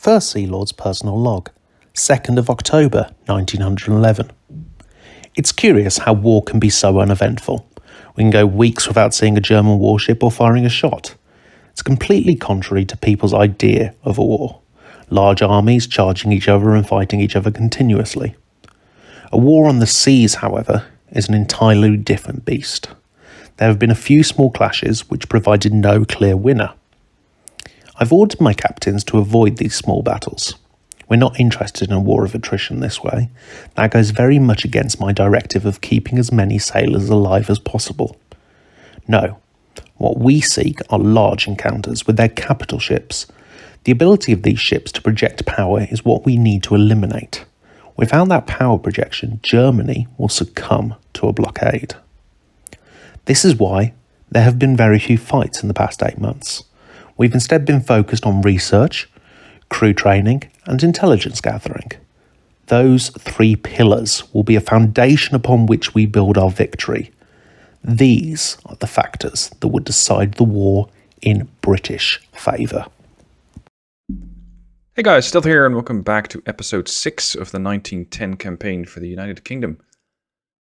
First Sea Lord's personal log, 2nd of October 1911. It's curious how war can be so uneventful. We can go weeks without seeing a German warship or firing a shot. It's completely contrary to people's idea of a war. Large armies charging each other and fighting each other continuously. A war on the seas, however, is an entirely different beast. There have been a few small clashes which provided no clear winner. I've ordered my captains to avoid these small battles. We're not interested in a war of attrition this way. That goes very much against my directive of keeping as many sailors alive as possible. No, what we seek are large encounters with their capital ships. The ability of these ships to project power is what we need to eliminate. Without that power projection, Germany will succumb to a blockade. This is why there have been very few fights in the past 8 months. We've instead been focused on research, crew training, and intelligence gathering. Those 3 pillars will be a foundation upon which we build our victory. These are the factors that would decide the war in British favour. Hey guys, Stealth here and welcome back to episode 6 of the 1910 campaign for the United Kingdom.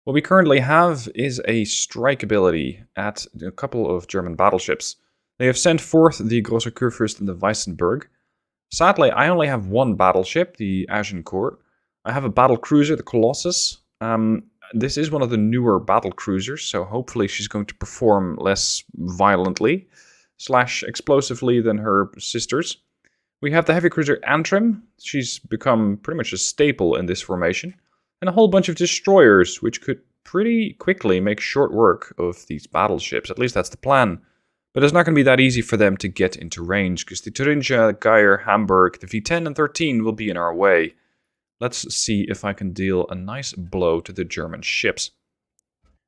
What we currently have is a strike ability at a couple of German battleships. They have sent forth the Gosrith and the Weissenberg. Sadly, I only have one battleship, the Agincourt. I have a battle cruiser, the Colossus. This is one of the newer battle cruisers, so hopefully she's going to perform less violently / explosively than her sisters. We have the heavy cruiser Antrim. She's become pretty much a staple in this formation. And a whole bunch of destroyers, which could pretty quickly make short work of these battleships. At least that's the plan. But it's not going to be that easy for them to get into range, because the Thuringia, Geier, Hamburg, the V10 and 13 will be in our way. Let's see if I can deal a nice blow to the German ships.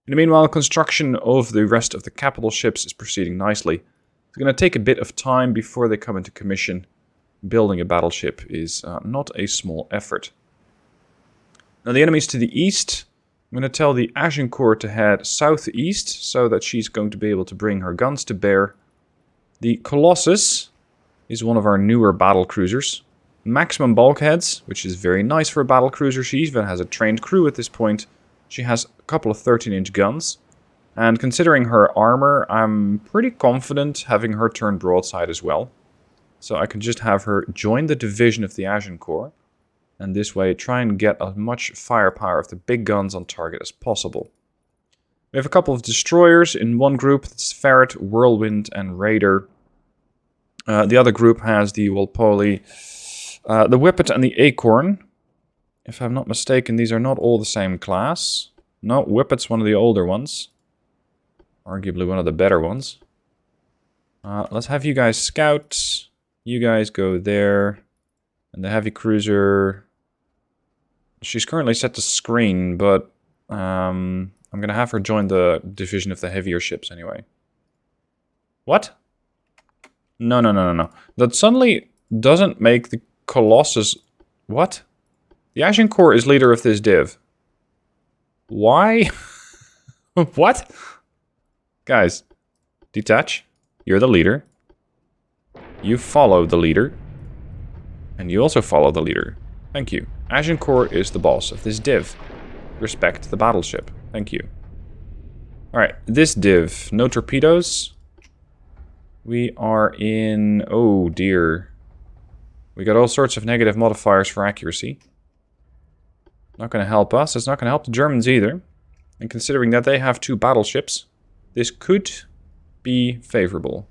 In the meanwhile, construction of the rest of the capital ships is proceeding nicely. It's going to take a bit of time before they come into commission. Building a battleship is not a small effort. Now the enemies to the east, I'm going to tell the Agincourt to head southeast so that she's going to be able to bring her guns to bear. The Colossus is one of our newer battle cruisers. Maximum bulkheads, which is very nice for a battle cruiser. She even has a trained crew at this point. She has a couple of 13-inch guns. And considering her armor, I'm pretty confident having her turn broadside as well. So I can just have her join the division of the Agincourt. And this way try and get as much firepower of the big guns on target as possible. We have a couple of destroyers in one group. It's Ferret, Whirlwind and Raider. The other group has the Walpole, the Whippet and the Acorn. If I'm not mistaken, these are not all the same class. No, Whippet's one of the older ones. Arguably one of the better ones. Let's have you guys scout. You guys go there. And the heavy cruiser, she's currently set to screen, but I'm going to have her join the division of the heavier ships anyway. What? No. That suddenly doesn't make the Colossus... What? The Agincourt is leader of this div. Why? What? Guys, detach. You're the leader. You follow the leader. And you also follow the leader. Thank you. Agincourt is the boss of this div. Respect the battleship. Thank you. Alright, this div. No torpedoes. We are in... Oh dear. We got all sorts of negative modifiers for accuracy. Not going to help us. It's not going to help the Germans either. And considering that they have 2 battleships, this could be favorable.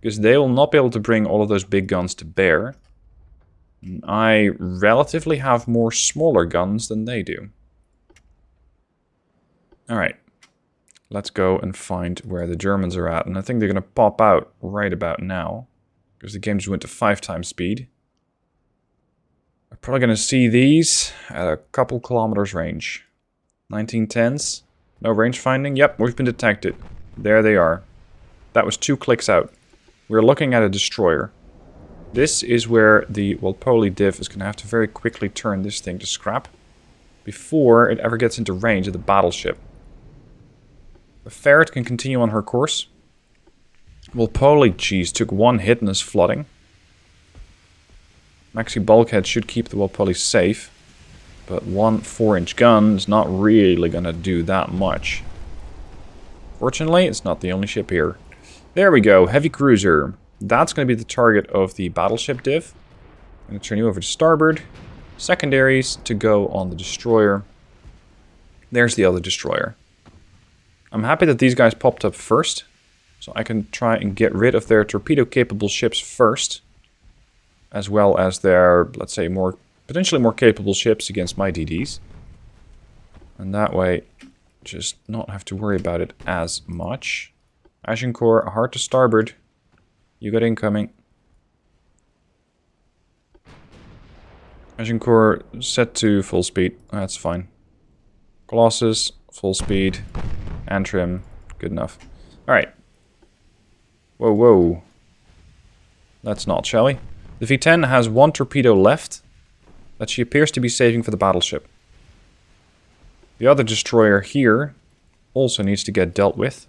Because they will not be able to bring all of those big guns to bear. I relatively have more smaller guns than they do. Alright. Let's go and find where the Germans are at. And I think they're going to pop out right about now. Because the game just went to 5 times speed. We're probably going to see these at a couple kilometers range. 1910s. No range finding. Yep, we've been detected. There they are. That was 2 clicks out. We're looking at a destroyer. This is where the Walpole div is going to have to very quickly turn this thing to scrap before it ever gets into range of the battleship. The Ferret can continue on her course. Walpole, geez, took 1 hit and is flooding. Maxi bulkhead should keep the Wapoli safe. But one 4-inch gun is not really going to do that much. Fortunately, it's not the only ship here. There we go, heavy cruiser. That's going to be the target of the battleship div. I'm going to turn you over to starboard. Secondaries to go on the destroyer. There's the other destroyer. I'm happy that these guys popped up first. So I can try and get rid of their torpedo-capable ships first. As well as their, let's say, potentially more capable ships against my DDs. And that way, just not have to worry about it as much. Agincourt, hard to starboard. You got incoming. Agincourt set to full speed. That's fine. Colossus, full speed. Antrim, good enough. Alright. Whoa, whoa. Let's not, shall we? The V10 has one torpedo left that she appears to be saving for the battleship. The other destroyer here also needs to get dealt with.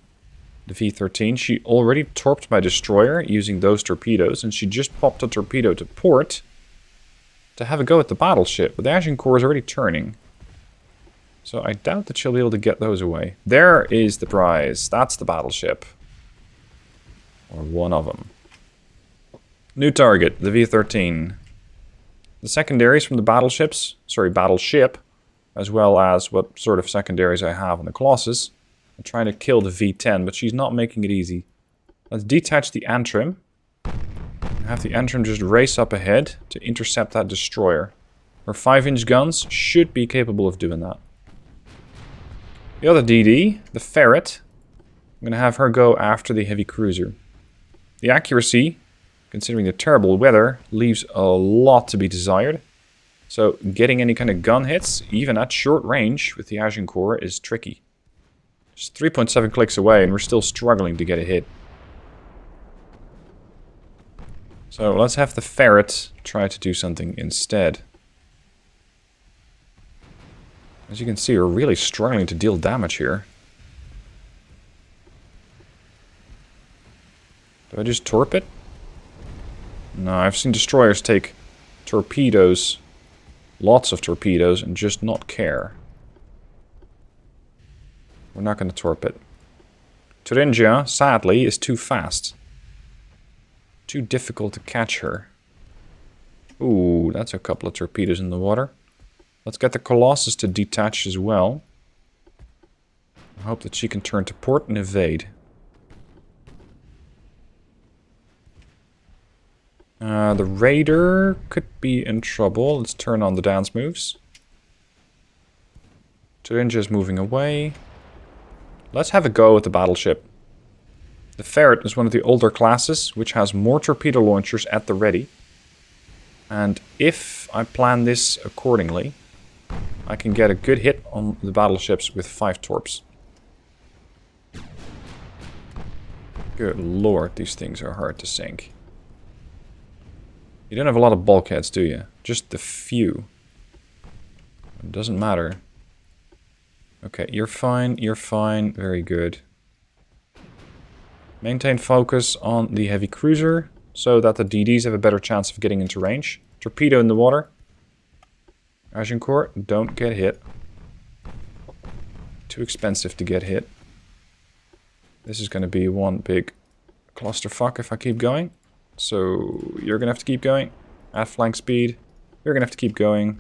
The V13, she already torped my destroyer using those torpedoes, and she just popped a torpedo to port to have a go at the battleship, but the Agincourt is already turning. So I doubt that she'll be able to get those away. There is the prize. That's the battleship. Or one of them. New target, the V13. The secondaries from the battleship, as well as what sort of secondaries I have on the Colossus. I'm trying to kill the V10, but she's not making it easy. Let's detach the Antrim. Have the Antrim just race up ahead to intercept that destroyer. Her 5-inch guns should be capable of doing that. The other DD, the Ferret, I'm going to have her go after the heavy cruiser. The accuracy, considering the terrible weather, leaves a lot to be desired. So getting any kind of gun hits, even at short range with the Agincourt, is tricky. Just 3.7 clicks away and we're still struggling to get a hit. So let's have the Ferret try to do something instead. As you can see, we're really struggling to deal damage here. Do I just torp it? No, I've seen destroyers take torpedoes, lots of torpedoes, and just not care. We're not going to torp it. Thuringia, sadly, is too fast. Too difficult to catch her. Ooh, that's a couple of torpedoes in the water. Let's get the Colossus to detach as well. I hope that she can turn to port and evade. The Raider could be in trouble. Let's turn on the dance moves. Thuringia is moving away. Let's have a go at the battleship. The Ferret is one of the older classes, which has more torpedo launchers at the ready. And if I plan this accordingly, I can get a good hit on the battleships with 5 torps. Good lord, these things are hard to sink. You don't have a lot of bulkheads, do you? Just the few. It doesn't matter. Okay, you're fine, very good. Maintain focus on the heavy cruiser, so that the DDs have a better chance of getting into range. Torpedo in the water. Agincourt, don't get hit. Too expensive to get hit. This is going to be one big clusterfuck if I keep going. So you're going to have to keep going. At flank speed. You're going to have to keep going.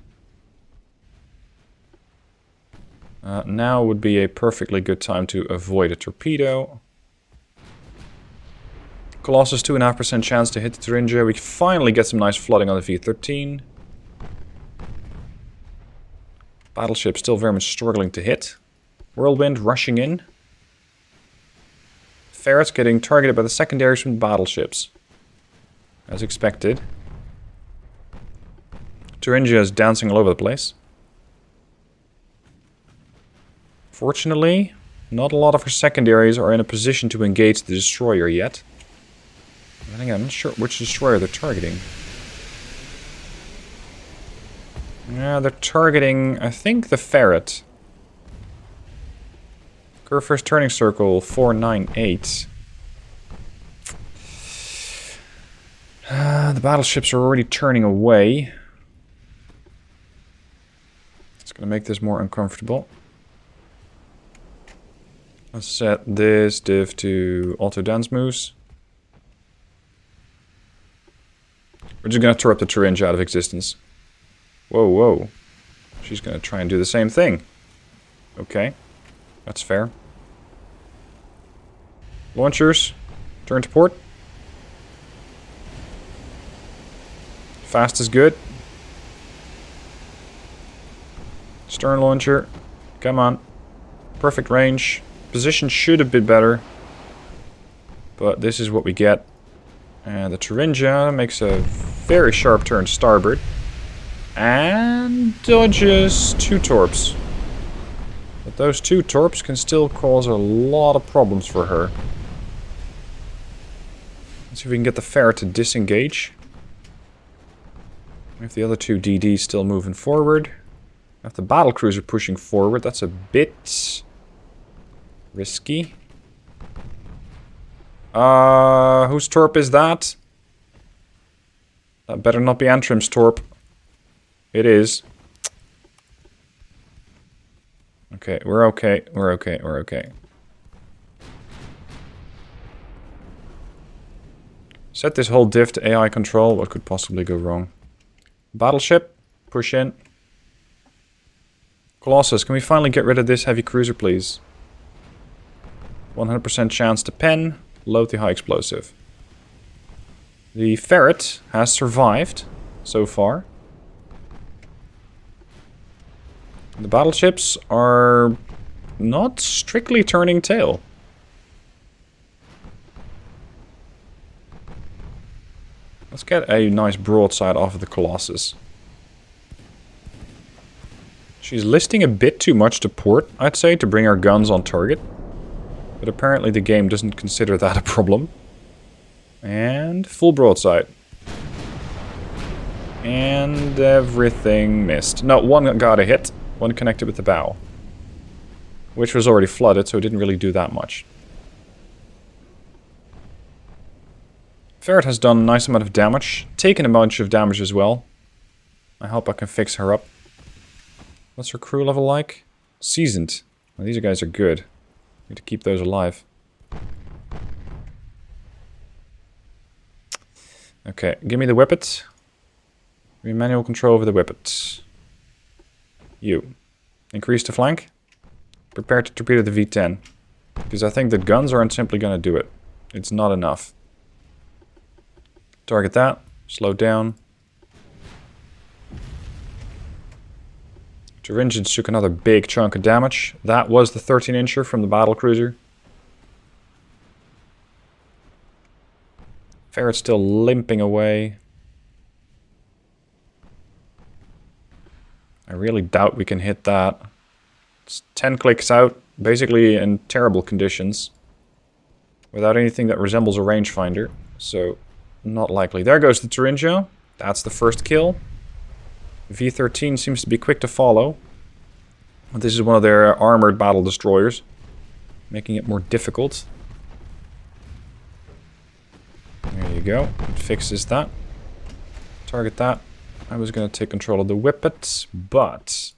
Now would be a perfectly good time to avoid a torpedo. Colossus, 2.5% chance to hit the Thuringia. We finally get some nice flooding on the V13. Battleship still very much struggling to hit. Whirlwind rushing in. Ferrets getting targeted by the secondaries from the battleships. As expected. Thuringia is dancing all over the place. Fortunately, not a lot of her secondaries are in a position to engage the destroyer yet. I think I'm not sure which destroyer they're targeting. Yeah, they're targeting, I think, the Ferret. Curve first turning circle, 498. The battleships are already turning away. It's going to make this more uncomfortable. Let's set this div to auto dance moves. We're just going to throw up the Thuringia out of existence. Whoa, whoa. She's going to try and do the same thing. Okay, that's fair. Launchers, turn to port. Fast is good. Stern launcher, come on. Perfect range. Position should have been better. But this is what we get. And the Thuringia makes a very sharp turn to starboard. And dodges 2 torps. But those 2 torps can still cause a lot of problems for her. Let's see if we can get the ferret to disengage. If the other 2 DDs still moving forward. If the battlecruiser pushing forward, that's a bit risky. Whose torp is that? That better not be Antrim's torp. It is. Okay, we're okay. We're okay. We're okay. Set this whole div to AI control. What could possibly go wrong? Battleship, push in. Colossus, can we finally get rid of this heavy cruiser, please? 100% chance to pen. Load the high explosive. The ferret has survived so far. The battleships are not strictly turning tail. Let's get a nice broadside off of the Colossus. She's listing a bit too much to port, I'd say, to bring our guns on target. But apparently the game doesn't consider that a problem. And full broadside. And everything missed. No, one got a hit. One connected with the bow. Which was already flooded, so it didn't really do that much. Ferret has done a nice amount of damage. Taken a bunch of damage as well. I hope I can fix her up. What's her crew level like? Seasoned. Well, these guys are good. Need to keep those alive. Okay, give me the whippet. Give me manual control over the whippet. You. Increase the flank. Prepare to torpedo the V10. Because I think the guns aren't simply going to do it. It's not enough. Target that. Slow down. Thuringians took another big chunk of damage. That was the 13-incher from the battlecruiser. Ferret's still limping away. I really doubt we can hit that. It's 10 clicks out, basically in terrible conditions. Without anything that resembles a rangefinder. So, not likely. There goes the Thuringia. That's the first kill. V13 seems to be quick to follow. This is one of their armored battle destroyers, making it more difficult. There you go. It fixes that. Target that. I was going to take control of the whippet, but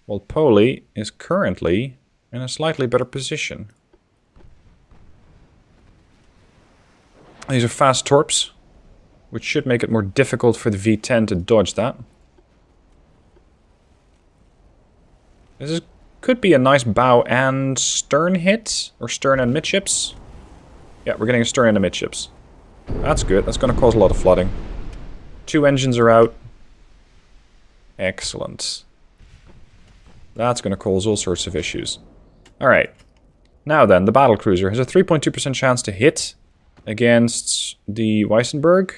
well, Poli is currently in a slightly better position. These are fast torps, which should make it more difficult for the V10 to dodge that. Could be a nice bow and stern hit, or stern and midships. Yeah, we're getting a stern and a midships. That's good, that's going to cause a lot of flooding. 2 engines are out. Excellent. That's going to cause all sorts of issues. Alright. Now then, the battlecruiser has a 3.2% chance to hit against the Weissenberg.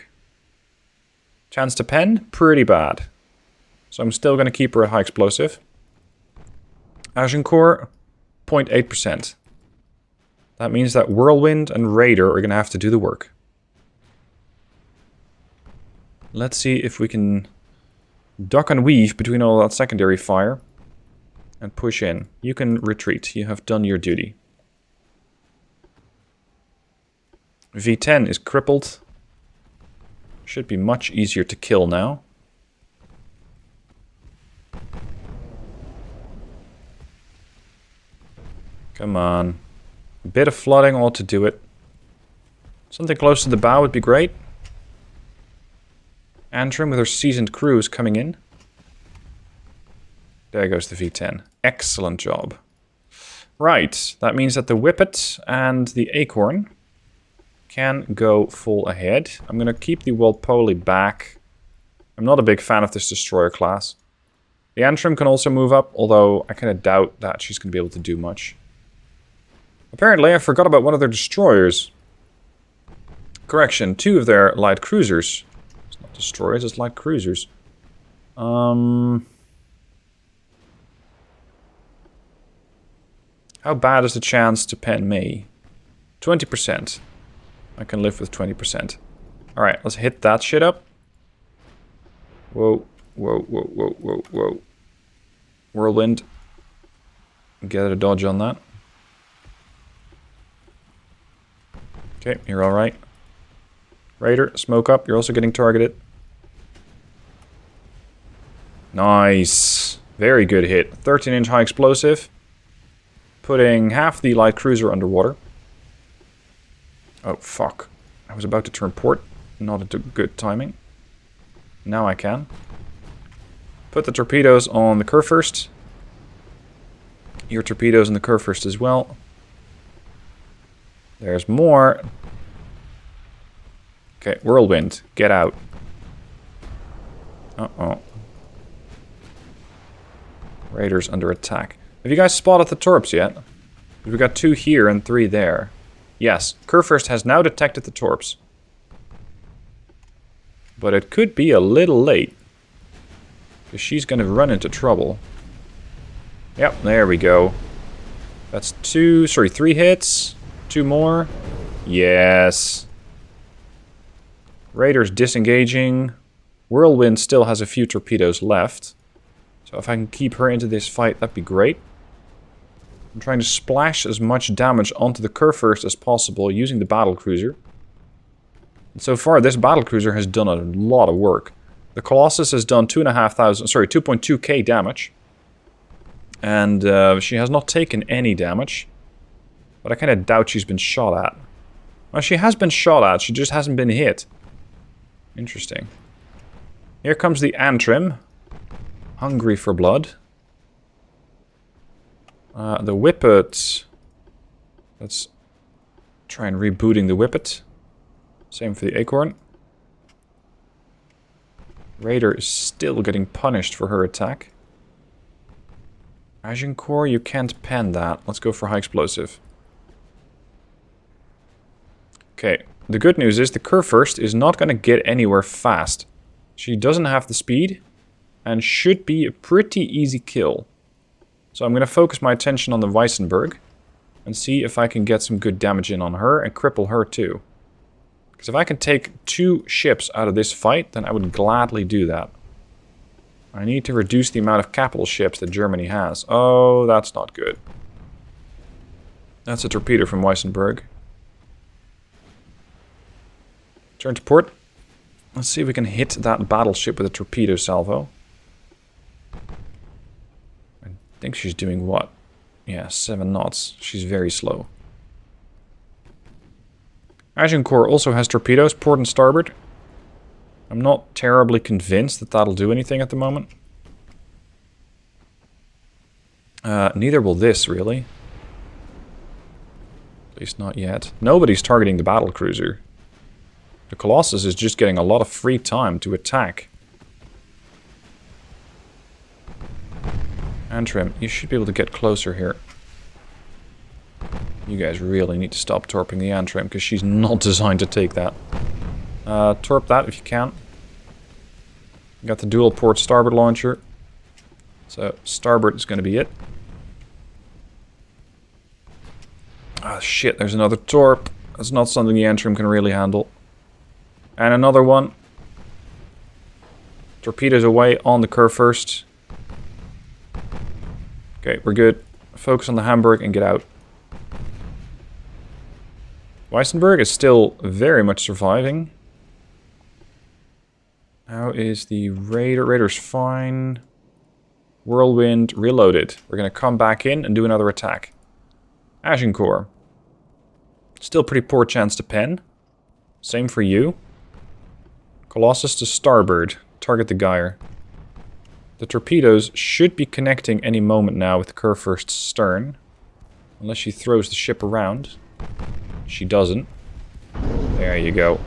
Chance to pen? Pretty bad. So I'm still going to keep her a high explosive. Agincourt, 0.8%. That means that Whirlwind and Raider are going to have to do the work. Let's see if we can duck and weave between all that secondary fire and push in. You can retreat. You have done your duty. V10 is crippled. Should be much easier to kill now. Come on. A bit of flooding ought to do it. Something close to the bow would be great. Antrim with her seasoned crew is coming in. There goes the V10. Excellent job. Right, that means that the Whippet and the Acorn can go full ahead. I'm going to keep the Walpole back. I'm not a big fan of this destroyer class. The Antrim can also move up, although I kind of doubt that she's going to be able to do much. Apparently, I forgot about one of their destroyers. Correction, 2 of their light cruisers. It's not destroyers, it's light cruisers. How bad is the chance to pen me? 20%. I can live with 20%. Alright, let's hit that shit up. Whoa, whoa, whoa, whoa, whoa, whoa. Whirlwind. Get a dodge on that. Okay, you're alright. Raider, smoke up. You're also getting targeted. Nice. Very good hit. 13-inch high explosive. Putting half the light cruiser underwater. Oh, fuck. I was about to turn port. Not a good timing. Now I can. Put the torpedoes on the Kurfürst. Your torpedoes on the Kurfürst as well. There's more. Okay, Whirlwind, get out. Uh-oh. Raiders under attack. Have you guys spotted the torps yet? We've got 2 here and 3 there. Yes, Kurfürst has now detected the torps. But it could be a little late. Because she's going to run into trouble. Yep, there we go. That's 3 hits. 2 more. Yes. Raiders disengaging. Whirlwind still has a few torpedoes left. So if I can keep her into this fight, that'd be great. I'm trying to splash as much damage onto the Kurfürst as possible using the battlecruiser. And so far, this battlecruiser has done a lot of work. The Colossus has done 2.2k damage. And she has not taken any damage. But I kind of doubt she's been shot at. Well, she has been shot at, she just hasn't been hit. Interesting. Here comes the Antrim. Hungry for blood. The Whippet. Let's try and rebooting the Whippet. Same for the Acorn. Raider is still getting punished for her attack. Agincourt, you can't pen that. Let's go for high explosive. Okay, the good news is the Kurfürst is not going to get anywhere fast. She doesn't have the speed and should be a pretty easy kill. So I'm going to focus my attention on the Weissenberg and see if I can get some good damage in on her and cripple her too. Because if I can take 2 ships out of this fight, then I would gladly do that. I need to reduce the amount of capital ships that Germany has. Oh, that's not good. That's a torpedo from Weissenberg. Turn to port. Let's see if we can hit that battleship with a torpedo salvo. I think she's doing what? Yeah, 7 knots. She's very slow. Agincourt also has torpedoes, port and starboard. I'm not terribly convinced that that'll do anything at the moment. Neither will this, really. At least not yet. Nobody's targeting the battlecruiser. The Colossus is just getting a lot of free time to attack. Antrim, you should be able to get closer here. You guys really need to stop torping the Antrim, because she's not designed to take that. Torp that if you can. You got the dual port starboard launcher. So starboard is going to be it. Ah, shit, there's another torp. That's not something the Antrim can really handle. And another one. Torpedoes away on the Kurfürst. Okay, we're good. Focus on the Hamburg and get out. Weissenberg is still very much surviving. How is the Raider? Raider's fine. Whirlwind reloaded. We're going to come back in and do another attack. Agincourt. Still pretty poor chance to pen. Same for you. Colossus to starboard. Target the gyre. The torpedoes should be connecting any moment now with Kurfürst's stern. Unless she throws the ship around. She doesn't. There you go.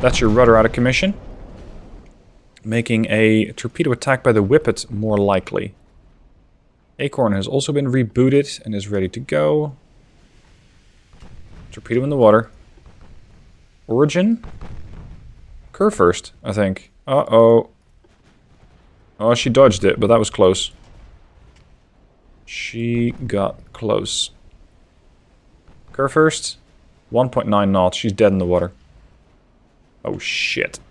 That's your rudder out of commission. Making a torpedo attack by the Whippet more likely. Acorn has also been rebooted and is ready to go. Torpedo in the water. Origin? Kurfürst, I think. Uh-oh. Oh, she dodged it, but that was close. She got close. Kurfürst, 1.9 knots. She's dead in the water. Oh, shit.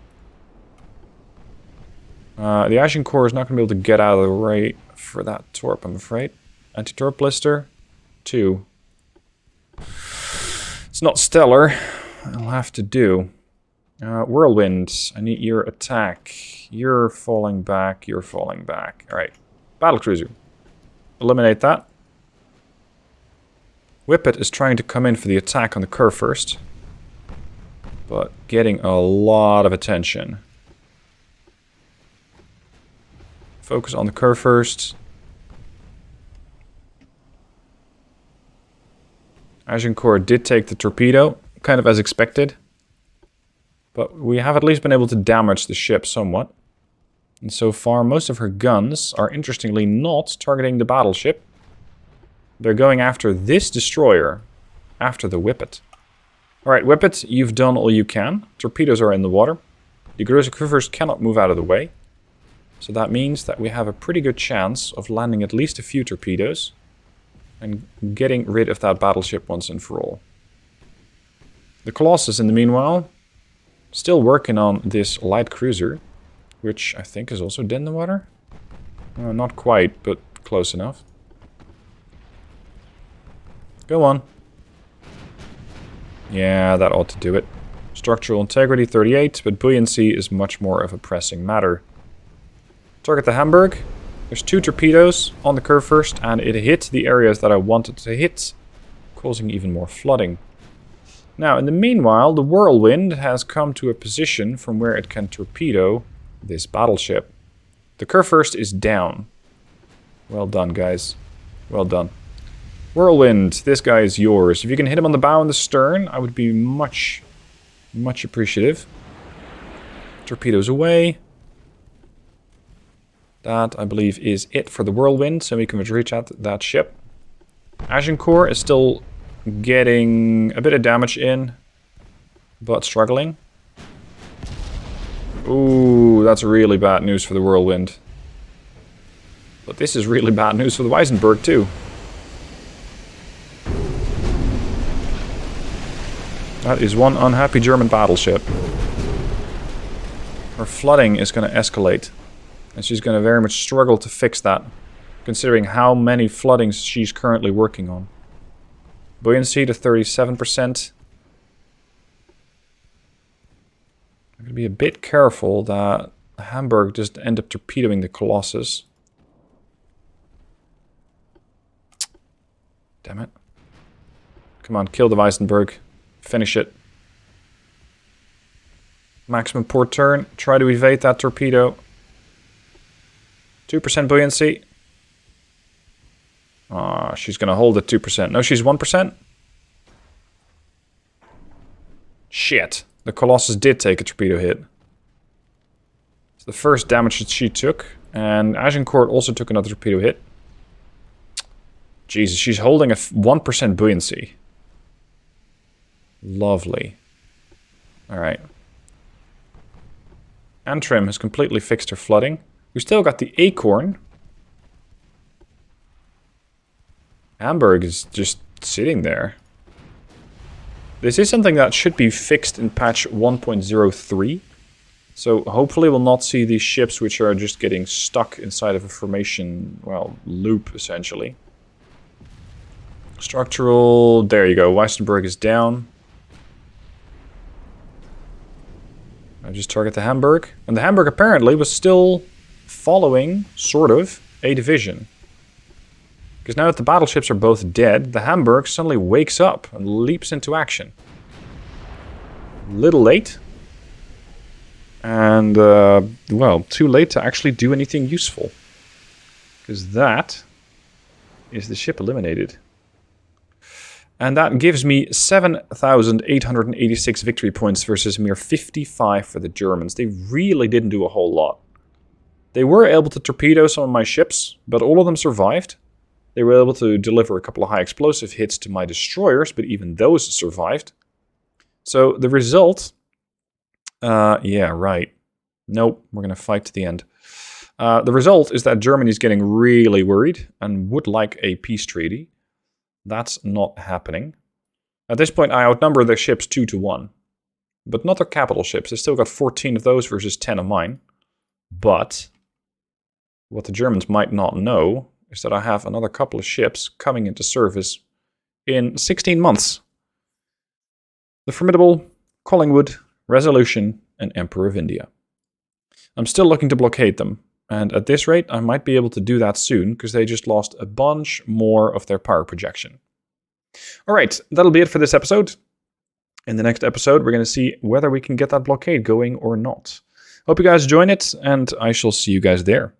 The Agincourt is not going to be able to get out of the way for that torp, I'm afraid. Anti-torp blister, 2. It's not stellar. I'll have to do. Whirlwind, I need your attack. You're falling back, you're falling back. Alright, battlecruiser. Eliminate that. Whippet is trying to come in for the attack on the Kurfürst. But getting a lot of attention. Focus on the Kurfürst. Agincourt did take the torpedo, kind of as expected. But we have at least been able to damage the ship somewhat. And so far, most of her guns are interestingly not targeting the battleship. They're going after this destroyer, after the Whippet. Alright, Whippet, you've done all you can. Torpedoes are in the water. The Kurfürst cannot move out of the way. So that means that we have a pretty good chance of landing at least a few torpedoes and getting rid of that battleship once and for all. The Colossus, in the meanwhile, still working on this light cruiser, which I think is also dead in the water. Not quite, but close enough. Go on. Yeah, that ought to do it. Structural integrity 38, but buoyancy is much more of a pressing matter. Target the Hamburg. There's 2 torpedoes on the Kurfürst, and it hit the areas that I wanted to hit, causing even more flooding. Now, in the meanwhile, the Whirlwind has come to a position from where it can torpedo this battleship. The Kurfürst is down. Well done, guys. Well done. Whirlwind, this guy is yours. If you can hit him on the bow and the stern, I would be much, much appreciative. Torpedoes away. That, I believe, is it for the Whirlwind, so we can reach out that ship. Agincourt is still getting a bit of damage in, but struggling. Ooh, that's really bad news for the Whirlwind. But this is really bad news for the Weisenberg, too. That is one unhappy German battleship. Her flooding is going to escalate. And she's going to very much struggle to fix that, considering how many floodings she's currently working on. Buoyancy to 37%. I'm going to be a bit careful that Hamburg just end up torpedoing the Colossus. Damn it. Come on, kill the Weisenberg. Finish it. Maximum port turn. Try to evade that torpedo. 2% buoyancy. Ah, she's going to hold at 2%. No, she's 1%. Shit. The Colossus did take a torpedo hit. It's the first damage that she took. And Agincourt also took another torpedo hit. Jesus, she's holding a 1% buoyancy. Lovely. Alright. Antrim has completely fixed her flooding. We've still got the Acorn. Hamburg is just sitting there. This is something that should be fixed in patch 1.03. So hopefully we'll not see these ships which are just getting stuck inside of a formation, well, loop essentially. Structural, there you go. Weisenberg is down. I just target the Hamburg. And the Hamburg apparently was still following, sort of, a division. Because now that the battleships are both dead, the Hamburg suddenly wakes up and leaps into action. Little late. And, well, too late to actually do anything useful. Because that is the ship eliminated. And that gives me 7,886 victory points versus mere 55 for the Germans. They really didn't do a whole lot. They were able to torpedo some of my ships, but all of them survived. They were able to deliver a couple of high explosive hits to my destroyers, but even those survived. So the result... yeah, right. Nope, we're going to fight to the end. The result is that Germany's getting really worried and would like a peace treaty. That's not happening. At this point, I outnumber their ships 2-1. But not their capital ships. They still got 14 of those versus 10 of mine. But what the Germans might not know is that I have another couple of ships coming into service in 16 months. The formidable Collingwood, Resolution, and Emperor of India. I'm still looking to blockade them. And at this rate, I might be able to do that soon, because they just lost a bunch more of their power projection. Alright, that'll be it for this episode. In the next episode, we're going to see whether we can get that blockade going or not. Hope you guys join it, and I shall see you guys there.